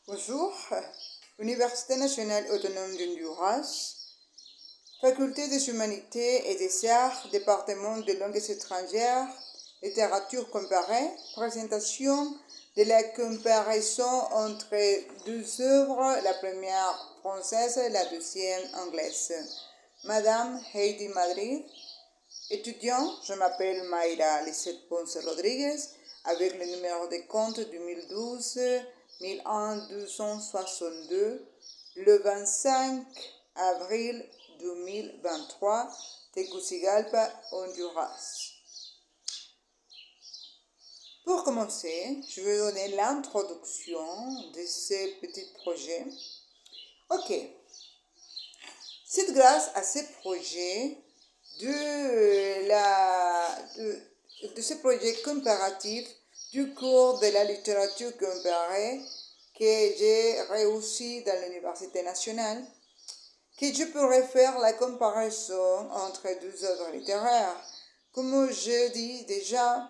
Bonjour, Université nationale autonome du Honduras, Faculté des humanités et des arts, département de langues étrangères, littérature comparée, présentation de la comparaison entre deux œuvres, la première française et la deuxième anglaise. Madame Heidi Madrid, étudiant, je m'appelle Mayra Lisette Ponce Rodriguez, avec le numéro de compte 2012 1262, le 25 avril 2023, Tegucigalpa, Honduras. Pour commencer, je vais donner l'introduction de ce petit projet. Ok, c'est grâce à ce projet de ce projet comparatif du cours de la littérature comparée que j'ai réussi dans l'Université nationale, que je pourrais faire la comparaison entre deux œuvres littéraires. Comme je dis déjà,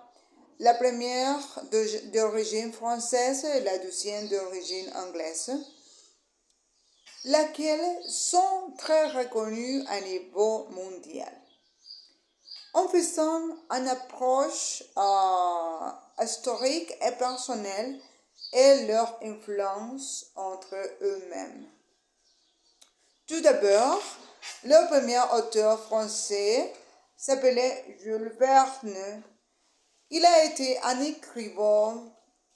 la première d'origine française et la deuxième d'origine anglaise, laquelle sont très reconnues à niveau mondial. En faisant une approche historique et personnelle et leur influence entre eux-mêmes. Tout d'abord, le premier auteur français s'appelait Jules Verne. Il a été un écrivain,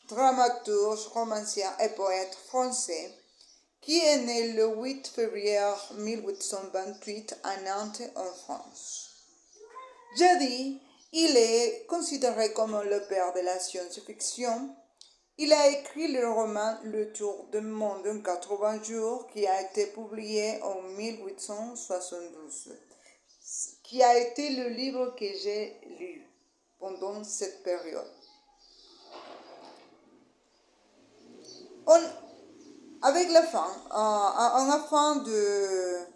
dramaturge, romancier et poète français qui est né le 8 février 1828 à Nantes en France. Jadis, il est considéré comme le père de la science-fiction. Il a écrit le roman Le Tour du monde en 80 jours qui a été publié en 1872, qui a été le livre que j'ai lu pendant cette période. Avec la fin, afin de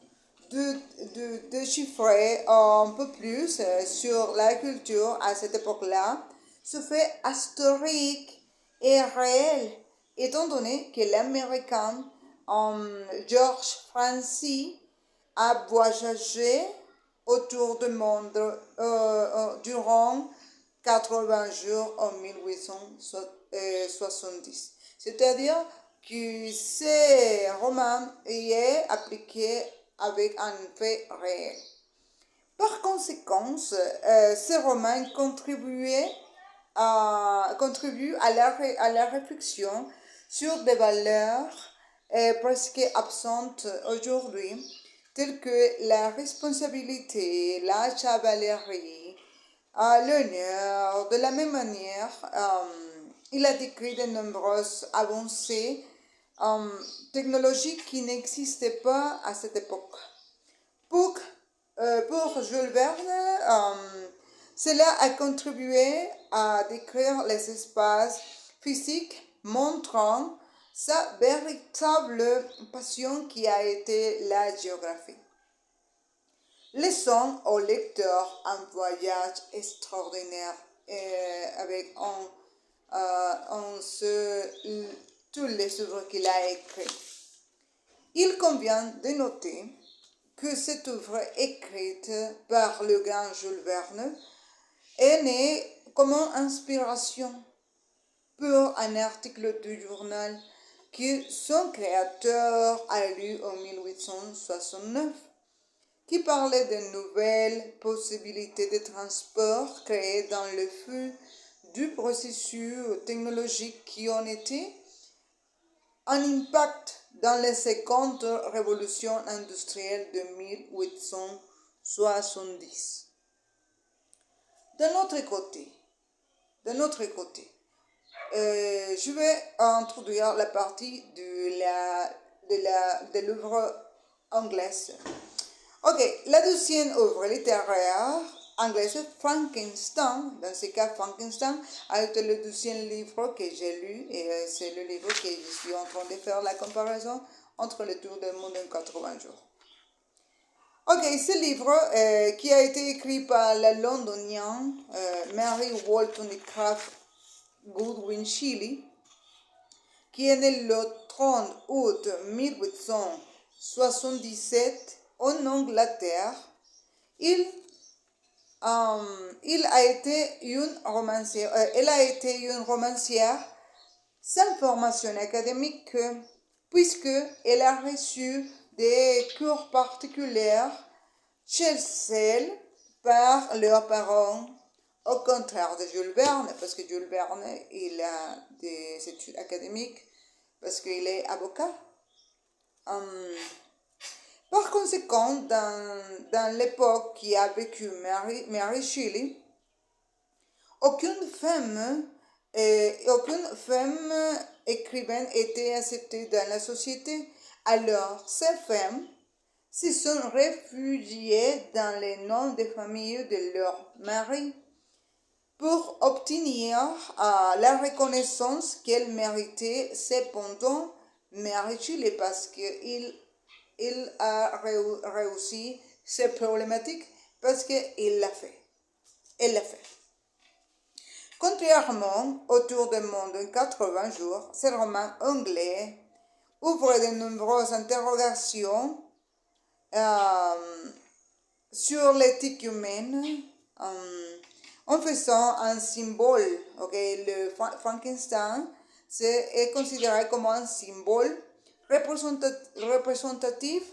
déchiffrer un peu plus sur la culture à cette époque-là, ce fait historique et réel, étant donné que l'Américain George Francis a voyagé autour du monde durant 80 jours en 1870. C'est-à-dire que ce roman est appliqué avec un fait réel. Par conséquent, ce roman contribue à la réflexion sur des valeurs presque absentes aujourd'hui, telles que la responsabilité, la chevalerie, l'honneur. De la même manière, il a décrit de nombreuses avancées technologiques qui n'existaient pas à cette époque. Pour Jules Verne, cela a contribué à décrire les espaces physiques, montrant sa véritable passion qui a été la géographie. Laissons au lecteur un voyage extraordinaire avec tous les œuvres qu'il a écrites. Il convient de noter que cette œuvre écrite par le grand Jules Verne est née comme inspiration pour un article du journal que son créateur a lu en 1869, qui parlait de nouvelles possibilités de transport créées dans le feu du processus technologique qui ont été un impact dans la seconde révolution industrielle de 1870. D'un autre côté, je vais introduire la partie de l'œuvre anglaise. Ok, la deuxième œuvre littéraire anglaise, Frankenstein. Dans ce cas, Frankenstein a été le deuxième livre que j'ai lu et c'est le livre que je suis en train de faire la comparaison entre le Tour du monde en 80 jours. Ok, ce livre qui a été écrit par la londonienne Mary Wollstonecraft Goodwin Shelley, qui est née le 30 août 1877 en Angleterre. Il a été une romancière, elle a été une romancière sans formation académique puisqu'elle a reçu des cours particuliers chez elle par leurs parents, au contraire de Jules Verne, parce que Jules Verne, il a des études académiques, parce qu'il est avocat. Par conséquent, dans l'époque qui a vécu Mary Shelley, aucune femme écrivaine était acceptée dans la société. Alors, ces femmes se sont réfugiées dans les noms de famille de leur mari pour obtenir la reconnaissance qu'elle méritait. Cependant, Mary Shelley, parce qu'il a réussi ces problématiques, parce qu'il l'a fait. Elle l'a fait. Contrairement au Tour du monde en 80 jours, ce roman anglais ouvre de nombreuses interrogations sur l'éthique humaine en faisant un symbole. Le Frankenstein est considéré comme un symbole représentatif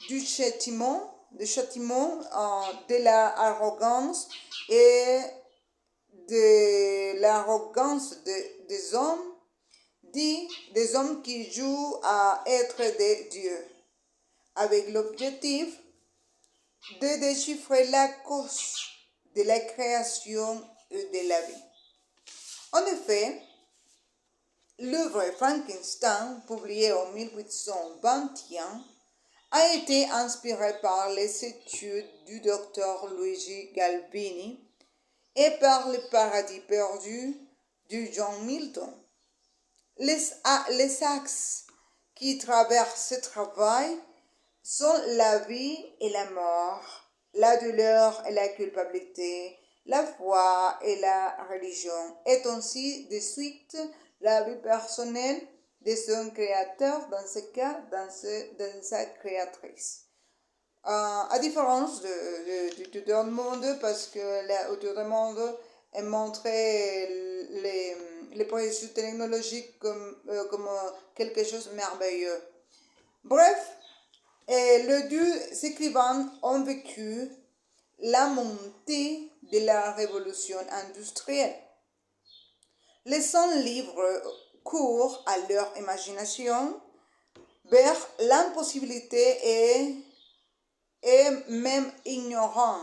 du châtiment, de l'arrogance et de l'arrogance des hommes, des hommes qui jouent à être des dieux, avec l'objectif de déchiffrer la cause de la création et de la vie. En effet, l'œuvre Frankenstein, publiée en 1821, a été inspirée par les études du docteur Luigi Galvini et par le paradis perdu de John Milton. Les axes qui traversent ce travail sont la vie et la mort, la douleur et la culpabilité, la foi et la religion, et ainsi de suite la vie personnelle de son créateur, dans ce cas, de sa créatrice. À différence du Tour du monde, parce que le Tour du monde est montré les processus technologiques comme quelque chose de merveilleux. Bref, les deux écrivains ont vécu la montée de la révolution industrielle. Laissant libre cours à leur imagination vers l'impossibilité et même ignorant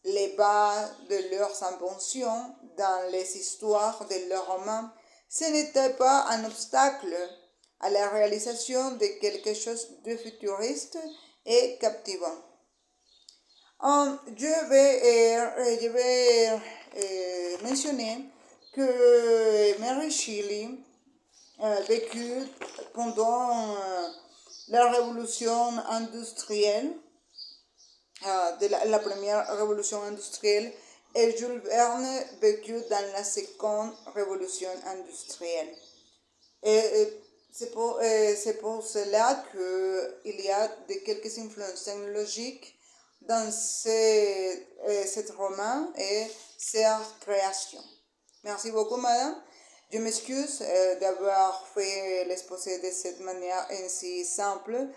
les bases de leurs inventions dans les histoires de leurs romans, ce n'était pas un obstacle à la réalisation de quelque chose de futuriste et captivant. Je vais mentionner que Mary Shelley vécut pendant la révolution industrielle, de la première révolution industrielle, et Jules Verne vécut dans la seconde révolution industrielle. Et c'est pour cela qu'il y a quelques influences technologiques dans ce roman et sa création. Merci beaucoup, madame. Je m'excuse d'avoir fait l'exposé de cette manière ainsi simple.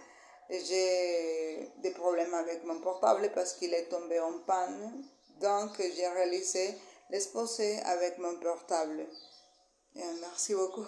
J'ai des problèmes avec mon portable parce qu'il est tombé en panne. Donc, j'ai réalisé l'exposé avec mon portable. Merci beaucoup.